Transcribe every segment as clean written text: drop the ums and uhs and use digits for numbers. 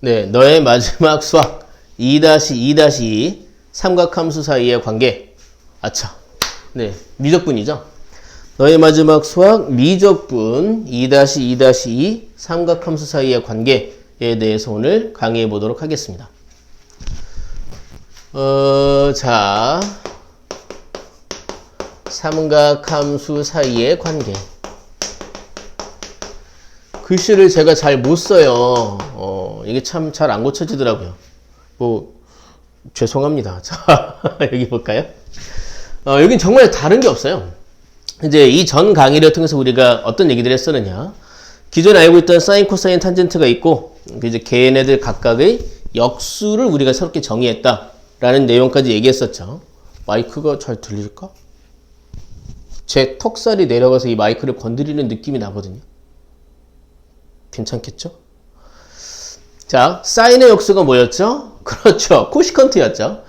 네, 너의 마지막 수학 2-2-2 삼각함수 사이의 관계. 아차. 네, 미적분이죠. 너의 마지막 수학 미적분 2-2-2 삼각함수 사이의 관계에 대해서 오늘 강의해 보도록 하겠습니다. 자, 삼각함수 사이의 관계. 글씨를 제가 잘 못 써요. 이게 참 잘 안 고쳐지더라고요. 죄송합니다. 자, 여기 볼까요? 여긴 정말 다른 게 없어요. 이제 이 전 강의를 통해서 우리가 어떤 얘기들을 했었느냐. 기존에 알고 있던 사인, 코사인, 탄젠트가 있고, 이제 걔네들 각각의 역수를 우리가 새롭게 정의했다라는 내용까지 얘기했었죠. 마이크가 잘 들릴까? 제 턱살이 내려가서 이 마이크를 건드리는 느낌이 나거든요. 괜찮겠죠? 자, 사인의 역수가 뭐였죠? 그렇죠. 코시컨트였죠.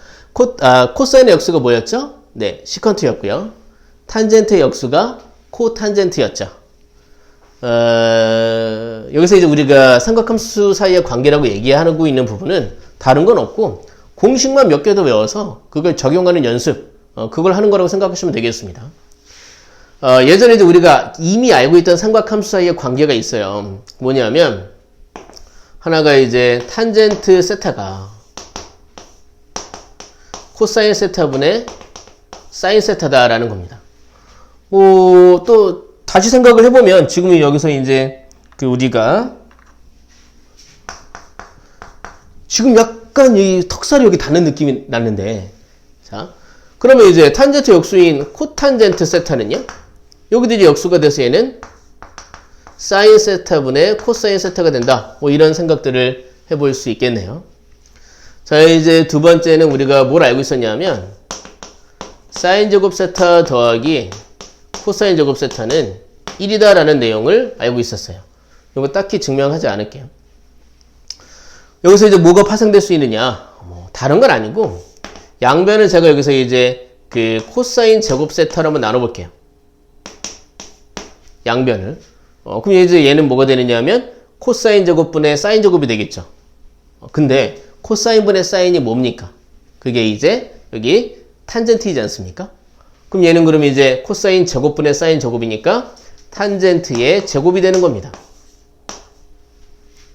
코사인의 역수가 뭐였죠? 네, 시컨트였고요. 탄젠트의 역수가 코탄젠트였죠. 여기서 이제 우리가 삼각함수 사이의 관계라고 얘기하고 있는 부분은 다른 건 없고 공식만 몇 개 더 외워서 그걸 적용하는 연습, 그걸 하는 거라고 생각하시면 되겠습니다. 예전에 이제 우리가 이미 알고 있던 삼각함수 사이의 관계가 있어요. 뭐냐면 하나가 이제 탄젠트 세타가 코사인 세타분의 사인 세타다라는 겁니다. 또 다시 생각을 해보면 지금 여기서 이제 우리가 지금 약간 이 턱살이 여기 닿는 느낌이 났는데, 자, 그러면 이제 탄젠트 역수인 코탄젠트 세타는요? 여기도 이제 역수가 돼서 얘는 사인 세타분의 코사인 세타가 된다. 이런 생각들을 해볼 수 있겠네요. 자, 이제 두 번째는 우리가 뭘 알고 있었냐면 사인 제곱 세타 더하기 코사인 제곱 세타는 1이다라는 내용을 알고 있었어요. 이거 딱히 증명하지 않을게요. 여기서 이제 뭐가 파생될 수 있느냐? 다른 건 아니고 양변을 제가 여기서 이제 코사인 제곱 세타로 한번 나눠볼게요. 양변을. 그럼 이제 얘는 뭐가 되느냐 하면 코사인 제곱분의 사인 제곱이 되겠죠. 근데 코사인분의 사인이 뭡니까? 그게 이제 여기 탄젠트이지 않습니까? 그럼 얘는 그러면 이제 코사인 제곱분의 사인 제곱이니까 탄젠트의 제곱이 되는 겁니다.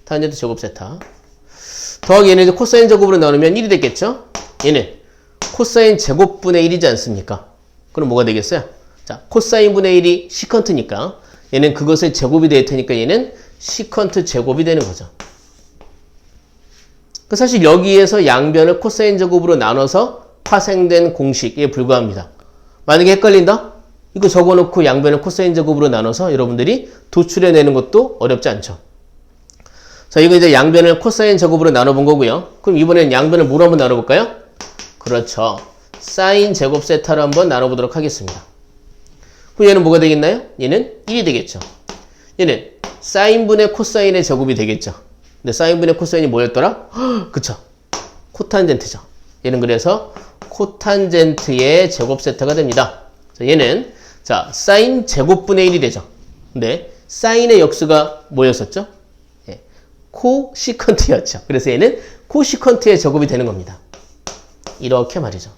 탄젠트 제곱 세타. 더하기 얘는 이제 코사인 제곱으로 나누면 1이 되겠죠? 얘는 코사인 제곱분의 1이지 않습니까? 그럼 뭐가 되겠어요? 자, 코사인분의 1이 시컨트니까 얘는 그것의 제곱이 될 테니까 얘는 시컨트 제곱이 되는 거죠. 사실 여기에서 양변을 코사인 제곱으로 나눠서 파생된 공식에 불과합니다. 만약에 헷갈린다? 이거 적어놓고 양변을 코사인 제곱으로 나눠서 여러분들이 도출해내는 것도 어렵지 않죠. 자, 이거 이제 양변을 코사인 제곱으로 나눠본 거고요. 그럼 이번엔 양변을 뭐로 한번 나눠볼까요? 그렇죠. 사인 제곱 세타로 한번 나눠보도록 하겠습니다. 그럼 얘는 뭐가 되겠나요? 얘는 1이 되겠죠. 얘는 사인분의 코사인의 제곱이 되겠죠. 근데 사인분의 코사인이 뭐였더라? 그쵸. 코탄젠트죠. 얘는 그래서 코탄젠트의 제곱 세타가 됩니다. 자, 얘는 사인 제곱분의 1이 되죠. 근데 사인의 역수가 뭐였었죠? 예, 코시컨트였죠. 그래서 얘는 코시컨트의 제곱이 되는 겁니다. 이렇게 말이죠.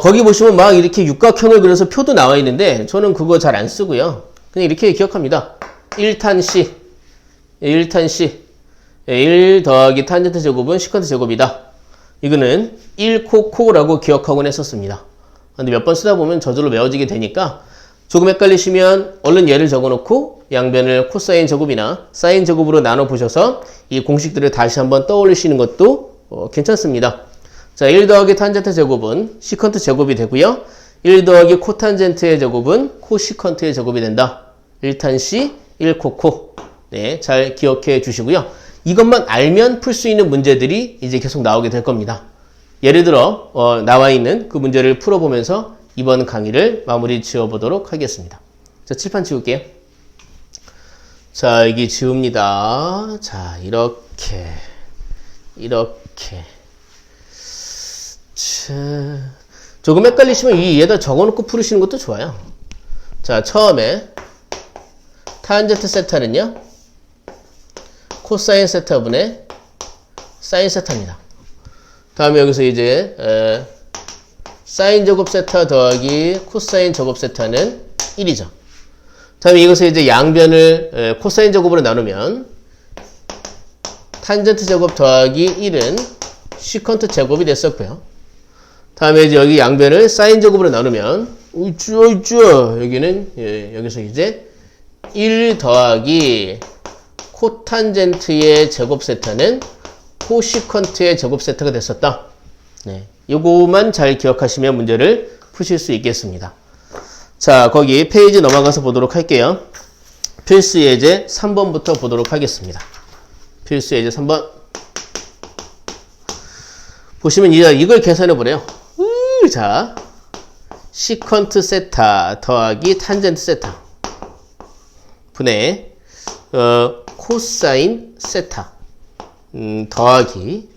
거기 보시면 막 이렇게 육각형을 그려서 표도 나와 있는데 저는 그거 잘 안 쓰고요. 그냥 이렇게 기억합니다. 1탄 C 1 더하기 탄젠트 제곱은 시컨트 제곱이다. 이거는 1코코라고 기억하곤 했었습니다. 근데 몇 번 쓰다 보면 저절로 외워지게 되니까 조금 헷갈리시면 얼른 얘를 적어놓고 양변을 코사인 제곱이나 사인 제곱으로 나눠보셔서 이 공식들을 다시 한번 떠올리시는 것도 괜찮습니다. 자, 1 더하기 탄젠트 제곱은 시컨트 제곱이 되고요. 1 더하기 코탄젠트의 제곱은 코시컨트의 제곱이 된다. 1탄 C, 1코코. 네, 잘 기억해 주시고요. 이것만 알면 풀 수 있는 문제들이 이제 계속 나오게 될 겁니다. 예를 들어 나와 있는 그 문제를 풀어보면서 이번 강의를 마무리 지어보도록 하겠습니다. 자, 칠판 지울게요. 자, 여기 지웁니다. 자, 이렇게 조금 헷갈리시면 위에다 적어놓고 풀으시는 것도 좋아요. 자, 처음에 탄젠트 세타는요 코사인 세타분의 사인 세타입니다. 다음에 여기서 이제 사인 제곱 세타 더하기 코사인 제곱 세타는 1이죠. 다음에 이것을 이제 양변을 코사인 제곱으로 나누면 탄젠트 제곱 더하기 1은 시컨트 제곱이 됐었고요. 다음에 이제 여기 양변을 사인 제곱으로 나누면 여기는 여기서 이제 1 더하기 코탄젠트의 제곱 세타는 코시컨트의 제곱 세타가 됐었다. 네, 요거만 잘 기억하시면 문제를 푸실 수 있겠습니다. 자, 거기 페이지 넘어가서 보도록 할게요. 필수 예제 3번부터 보도록 하겠습니다. 필수 예제 3번. 보시면 이걸 계산해 보래요. 자, 시컨트 세타 더하기 탄젠트 세타 분의 코사인 세타 더하기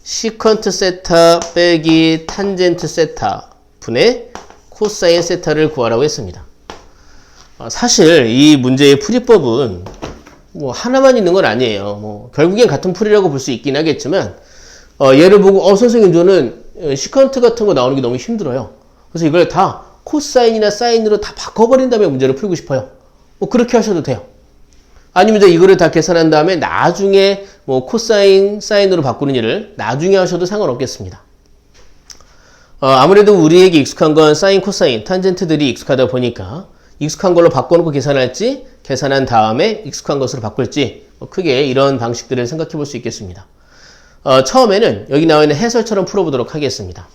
시컨트 세타 빼기 탄젠트 세타 분의 코사인 세타를 구하라고 했습니다. 사실 이 문제의 풀이법은 뭐 하나만 있는 건 아니에요. 결국엔 같은 풀이라고 볼 수 있긴 하겠지만 얘를 보고 선생님 저는 시컨트 같은 거 나오는 게 너무 힘들어요. 그래서 이걸 다 코사인이나 사인으로 다 바꿔버린 다음에 문제를 풀고 싶어요. 그렇게 하셔도 돼요. 아니면 이제 이거를 다 계산한 다음에 나중에 코사인, 사인으로 바꾸는 일을 나중에 하셔도 상관없겠습니다. 아무래도 우리에게 익숙한 건 사인, 코사인, 탄젠트들이 익숙하다 보니까 익숙한 걸로 바꿔놓고 계산할지 계산한 다음에 익숙한 것으로 바꿀지 크게 이런 방식들을 생각해 볼 수 있겠습니다. 처음에는 여기 나와 있는 해설처럼 풀어보도록 하겠습니다.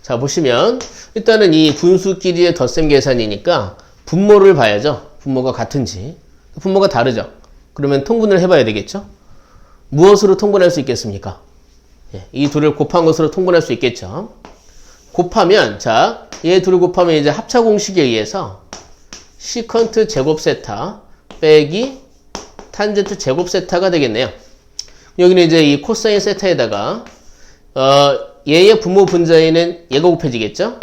자, 보시면 일단은 이 분수끼리의 덧셈 계산이니까 분모를 봐야죠. 분모가 같은지. 분모가 다르죠. 그러면 통분을 해봐야 되겠죠. 무엇으로 통분할 수 있겠습니까? 이 둘을 곱한 것으로 통분할 수 있겠죠. 곱하면 자, 얘 둘을 곱하면 이제 합차 공식에 의해서 시컨트 제곱 세타 빼기 탄젠트 제곱 세타가 되겠네요. 여기는 이제 이 코사인 세타에다가 얘의 분모 분자에는 얘가 곱해지겠죠.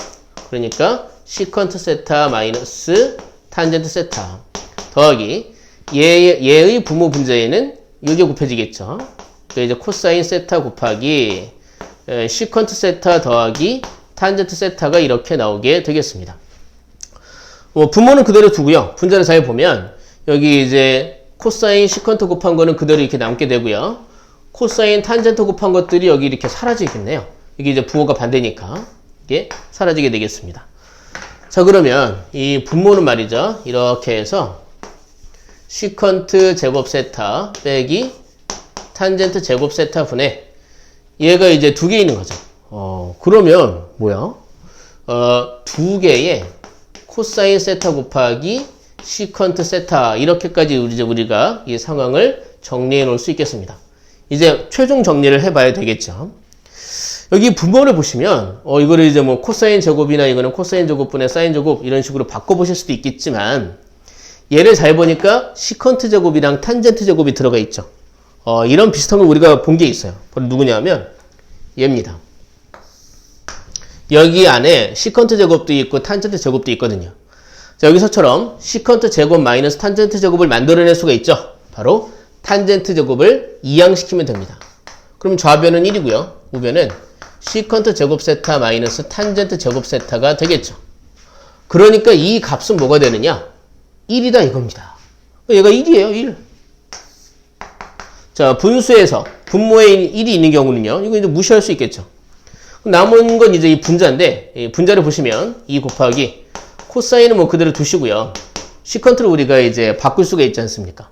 그러니까 시컨트 세타 마이너스 탄젠트 세타 더하기 얘의 분모 분자에는 이게 곱해지겠죠. 그러니까 이제 코사인 세타 곱하기 시컨트 세타 더하기 탄젠트 세타가 이렇게 나오게 되겠습니다. 분모는 그대로 두고요. 분자를 잘 보면 여기 이제 코사인 시컨트 곱한 거는 그대로 이렇게 남게 되고요. 코사인 탄젠트 곱한 것들이 여기 이렇게 사라지겠네요. 이게 이제 부호가 반대니까 이게 사라지게 되겠습니다. 자, 그러면 이 분모는 말이죠. 이렇게 해서 시컨트 제곱 세타 빼기 탄젠트 제곱 세타 분의 얘가 이제 두 개 있는 거죠. 그러면 뭐야? 두 개의 코사인 세타 곱하기 시컨트 세타 이렇게까지 우리가 이 상황을 정리해 놓을 수 있겠습니다. 이제 최종 정리를 해봐야 되겠죠. 여기 분모를 보시면 이거를 이제 코사인 제곱이나 이거는 코사인 제곱분의 사인 제곱 이런 식으로 바꿔보실 수도 있겠지만 얘를 잘 보니까 시컨트 제곱이랑 탄젠트 제곱이 들어가 있죠. 이런 비슷한 걸 우리가 본 게 있어요. 바로 누구냐면 얘입니다. 여기 안에 시컨트 제곱도 있고 탄젠트 제곱도 있거든요. 자, 여기서처럼 시컨트 제곱 마이너스 탄젠트 제곱을 만들어낼 수가 있죠. 바로 탄젠트 제곱을 이항시키면 됩니다. 그럼 좌변은 1이고요. 우변은 시컨트 제곱 세타 마이너스 탄젠트 제곱 세타가 되겠죠. 그러니까 이 값은 뭐가 되느냐? 1이다 이겁니다. 얘가 1이에요. 1. 자, 분수에서 분모에 1이 있는 경우는요. 이거 이제 무시할 수 있겠죠. 남은 건 이제 이 분자인데 이 분자를 보시면 2 곱하기 코사인은 그대로 두시고요. 시컨트를 우리가 이제 바꿀 수가 있지 않습니까?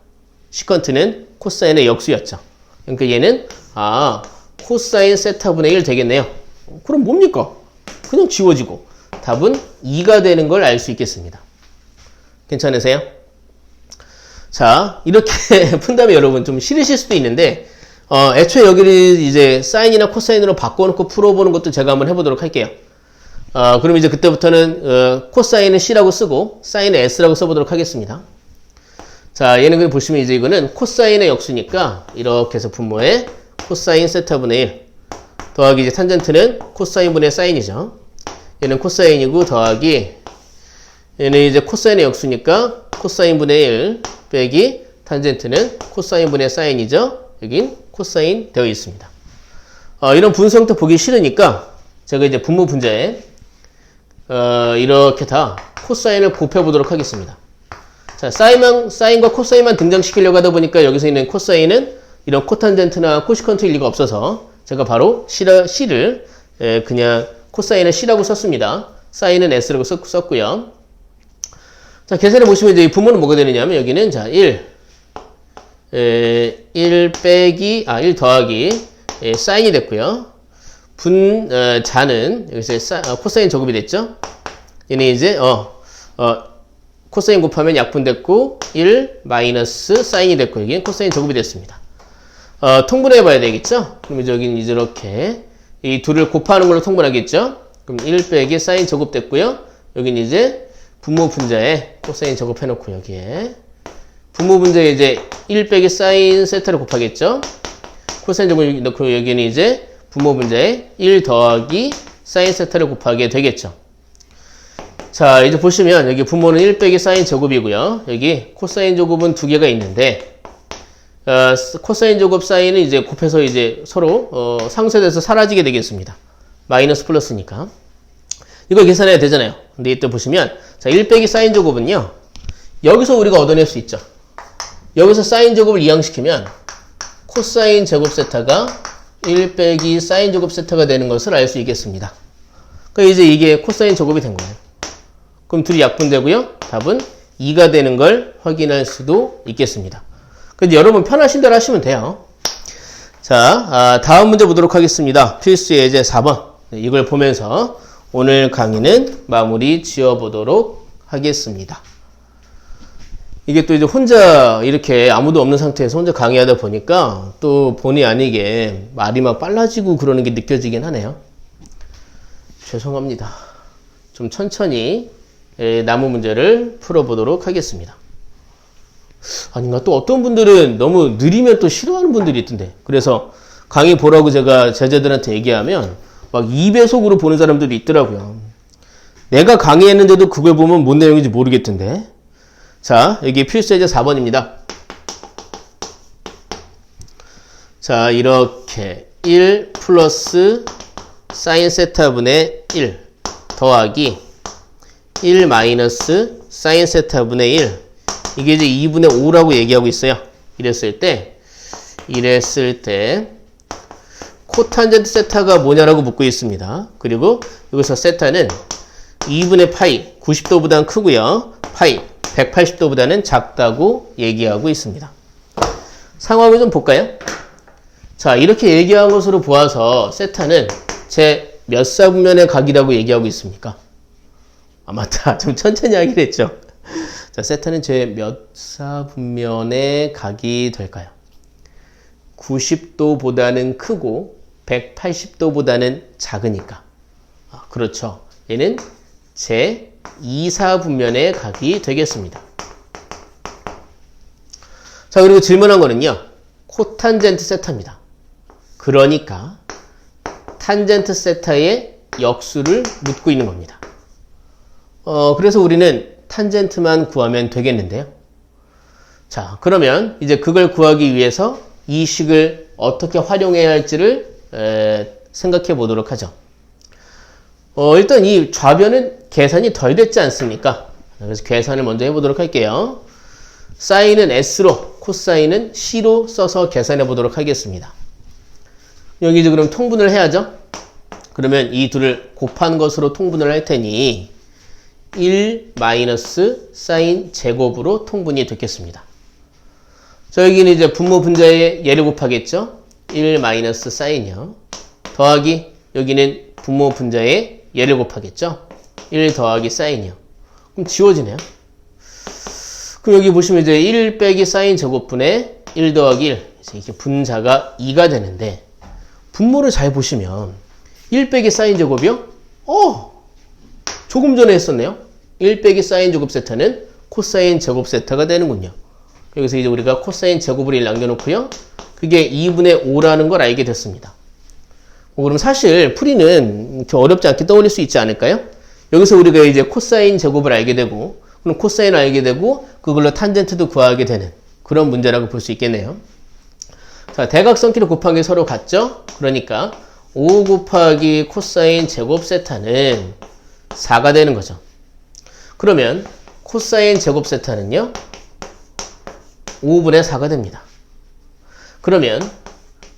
시컨트는 코사인의 역수였죠. 그러니까 얘는 코사인 세타분의 1 되겠네요. 그럼 뭡니까? 그냥 지워지고 답은 2가 되는 걸 알 수 있겠습니다. 괜찮으세요? 자, 이렇게 푼 다음에 여러분 좀 싫으실 수도 있는데 애초에 여기를 이제 사인이나 코사인으로 바꿔놓고 풀어보는 것도 제가 한번 해보도록 할게요. 그럼 이제 그때부터는 코사인은 C라고 쓰고 사인은 S라고 써보도록 하겠습니다. 자, 얘는 보시면 이제 이거는 코사인의 역수니까 이렇게 해서 분모에 코사인 세타분의 1 더하기 이제 탄젠트는 코사인분의 사인이죠. 얘는 코사인이고 더하기 얘는 이제 코사인의 역수니까 코사인분의 1 빼기 탄젠트는 코사인분의 사인이죠. 여긴 코사인 되어 있습니다. 이런 분수 형태 보기 싫으니까 제가 이제 분모 분자에 이렇게 다 코사인을 곱해 보도록 하겠습니다. 자, 사인과 코사인만 등장시키려고 하다 보니까 여기서 있는 코사인은 이런 코탄젠트나 코시컨트일 리가 없어서 제가 바로 C를 그냥 코사인은 C라고 썼습니다. 사인은 S라고 썼고요. 자, 계산해 보시면 이제 이 분모는 뭐가 되느냐면 여기는 자, 1 더하기 사인이 됐고요. 자는 여기서 코사인 제곱이 됐죠. 얘는 이제 코사인 곱하면 약분됐고 1 마이너스 사인이 됐고 여기는 코사인 제곱이 됐습니다. 통분해 봐야 되겠죠. 그럼 이제 여기는 이제 이렇게 이 둘을 곱하는 걸로 통분하겠죠. 그럼 1 빼기 사인 제곱 됐고요. 여기는 이제 분모 분자에 코사인 제곱 해놓고 여기에 분모 분자에 이제 1 빼기 사인 세타를 곱하겠죠. 코사인 제곱 넣고 여기는 이제 분모 분자에 1 더하기 사인 세타를 곱하게 되겠죠. 자, 이제 보시면 여기 분모는 1 빼기 사인 제곱이고요. 여기 코사인 제곱은 두 개가 있는데 코사인 제곱 사인은 이제 곱해서 이제 서로 상쇄돼서 사라지게 되겠습니다. 마이너스 플러스니까. 이걸 계산해야 되잖아요. 근데 이때 보시면 자, 1 빼기 사인 제곱은요. 여기서 우리가 얻어낼 수 있죠. 여기서 사인 제곱을 이항시키면 코사인 제곱 세타가 1 빼기 사인 제곱 세타가 되는 것을 알 수 있겠습니다. 그러니까 이제 이게 코사인 제곱이 된 거예요. 그럼 둘이 약분되고요. 답은 2가 되는 걸 확인할 수도 있겠습니다. 근데 여러분 편하신 대로 하시면 돼요. 자, 다음 문제 보도록 하겠습니다. 필수 예제 4번. 이걸 보면서 오늘 강의는 마무리 지어보도록 하겠습니다. 이게 또 이제 혼자 이렇게 아무도 없는 상태에서 혼자 강의하다 보니까 또 본의 아니게 말이 막 빨라지고 그러는 게 느껴지긴 하네요. 죄송합니다. 좀 천천히 남은 문제를 풀어보도록 하겠습니다. 아닌가? 또 어떤 분들은 너무 느리면 또 싫어하는 분들이 있던데. 그래서 강의 보라고 제가 제자들한테 얘기하면 막 2배속으로 보는 사람들도 있더라고요. 내가 강의했는데도 그걸 보면 뭔 내용인지 모르겠던데. 자, 여기 필수 예제 4번입니다. 자, 이렇게 1 플러스 사인 세타분의 1 더하기 1 마이너스 사인 세타분의 1 이게 이제 2분의 5라고 얘기하고 있어요. 이랬을 때 코탄젠트 세타가 뭐냐라고 묻고 있습니다. 그리고 여기서 세타는 2분의 파이 90도보다는 크고요. 파이 180도보다는 작다고 얘기하고 있습니다. 상황을 좀 볼까요? 자, 이렇게 얘기한 것으로 보아서 세타는 제 몇 사분면의 각이라고 얘기하고 있습니까? 맞다. 좀 천천히 하기로 했죠. 자, 세타는 제 몇 사분면의 각이 될까요? 90도보다는 크고 180도보다는 작으니까. 그렇죠. 얘는 제 2사분면의 각이 되겠습니다. 자, 그리고 질문한 거는요. 코탄젠트 세타입니다. 그러니까 탄젠트 세타의 역수를 묻고 있는 겁니다. 그래서 우리는 탄젠트만 구하면 되겠는데요. 자, 그러면 이제 그걸 구하기 위해서 이 식을 어떻게 활용해야 할지를 생각해 보도록 하죠. 일단 이 좌변은 계산이 덜 됐지 않습니까? 그래서 계산을 먼저 해보도록 할게요. 사인은 S로, 코사인은 C로 써서 계산해 보도록 하겠습니다. 여기 이제 그럼 통분을 해야죠. 그러면 이 둘을 곱한 것으로 통분을 할 테니 1 마이너스 사인 제곱으로 통분이 됐겠습니다. 자, 여기는 이제 분모 분자에 얘를 곱하겠죠. 1 마이너스 사인이요. 더하기 여기는 분모 분자에 얘를 곱하겠죠. 1 더하기 사인이요. 그럼 지워지네요. 그럼 여기 보시면 이제 1 빼기 사인 제곱분의 1 더하기 1. 이렇게 분자가 2가 되는데 분모를 잘 보시면 1 빼기 사인 제곱이요? 조금 전에 했었네요. 1 빼기 사인 제곱 세타는 코사인 제곱 세타가 되는군요. 여기서 이제 우리가 코사인 제곱을 1 남겨놓고요. 그게 2분의 5라는 걸 알게 됐습니다. 그럼 사실 풀이는 이렇게 어렵지 않게 떠올릴 수 있지 않을까요? 여기서 우리가 이제 코사인 제곱을 알게 되고, 그럼 코사인을 알게 되고, 그걸로 탄젠트도 구하게 되는 그런 문제라고 볼 수 있겠네요. 자, 대각선끼리 곱한 게 서로 같죠? 그러니까 5 곱하기 코사인 제곱 세타는 4가 되는 거죠. 그러면 코사인 제곱 세타는요 5분의 4가 됩니다. 그러면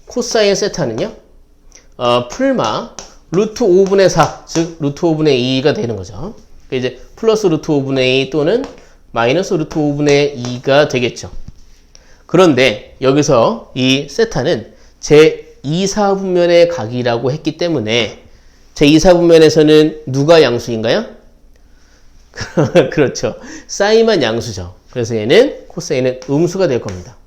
코사인 세타는요 풀마 루트 5분의 4, 즉 루트 5분의 2가 되는 거죠. 이제 플러스 루트 5분의 2 또는 마이너스 루트 5분의 2가 되겠죠. 그런데 여기서 이 세타는 제2사분면의 각이라고 했기 때문에 제2사분면에서는 누가 양수인가요? 그렇죠. 사인만 양수죠. 그래서 얘는 코사인은 음수가 될 겁니다.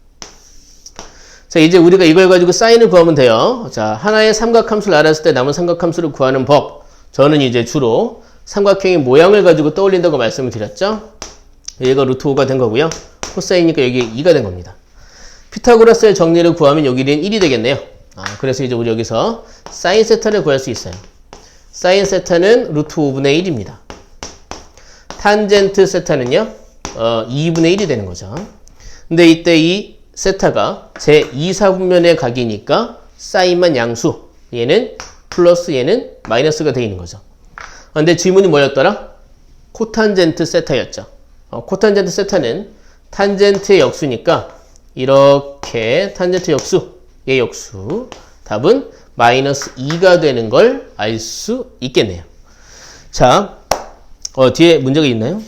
자, 이제 우리가 이걸 가지고 사인을 구하면 돼요. 자, 하나의 삼각함수를 알았을 때 남은 삼각함수를 구하는 법. 저는 이제 주로 삼각형의 모양을 가지고 떠올린다고 말씀을 드렸죠. 얘가 루트 5가 된 거고요. 코사인이니까 여기 2가 된 겁니다. 피타고라스의 정리를 구하면 여기는 1이 되겠네요. 그래서 이제 우리 여기서 사인 세타를 구할 수 있어요. 사인 세타는 루트 5분의 1입니다. 탄젠트 세타는요, 2분의 1이 되는 거죠. 근데 이때 이 세타가 제2사분면의 각이니까 사인만 양수, 얘는 플러스 얘는 마이너스가 되어 있는 거죠. 근데 질문이 뭐였더라? 코탄젠트 세타였죠. 코탄젠트 세타는 탄젠트의 역수니까 이렇게 탄젠트 역수, 얘 역수, 답은 마이너스 2가 되는 걸 알 수 있겠네요. 자, 뒤에 문제가 있나요?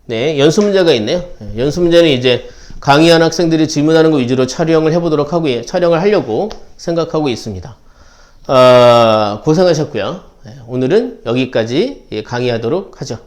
네, 연수 문제가 있네요. 연수 문제는 이제 강의한 학생들이 질문하는 거 위주로 촬영을 해보도록 하고, 촬영을 하려고 생각하고 있습니다. 고생하셨고요. 오늘은 여기까지 강의하도록 하죠.